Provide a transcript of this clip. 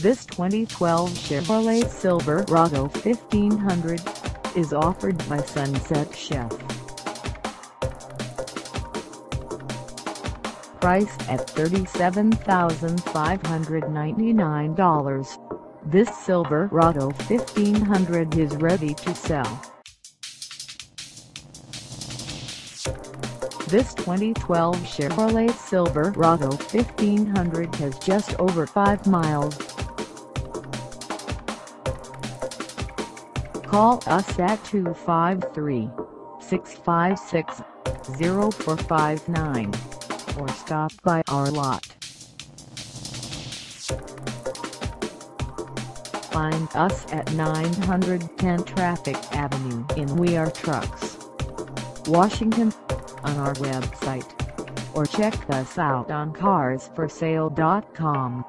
This 2012 Chevrolet Silverado 1500 is offered by Sunset Chev. Priced at $37,599, this Silverado 1500 is ready to sell. This 2012 Chevrolet Silverado 1500 has just over 5 miles. Call us at 253-656-0459 or stop by our lot. Find us at 910 Traffic Avenue in We Are Trucks, Washington, on our website, or check us out on carsforsale.com.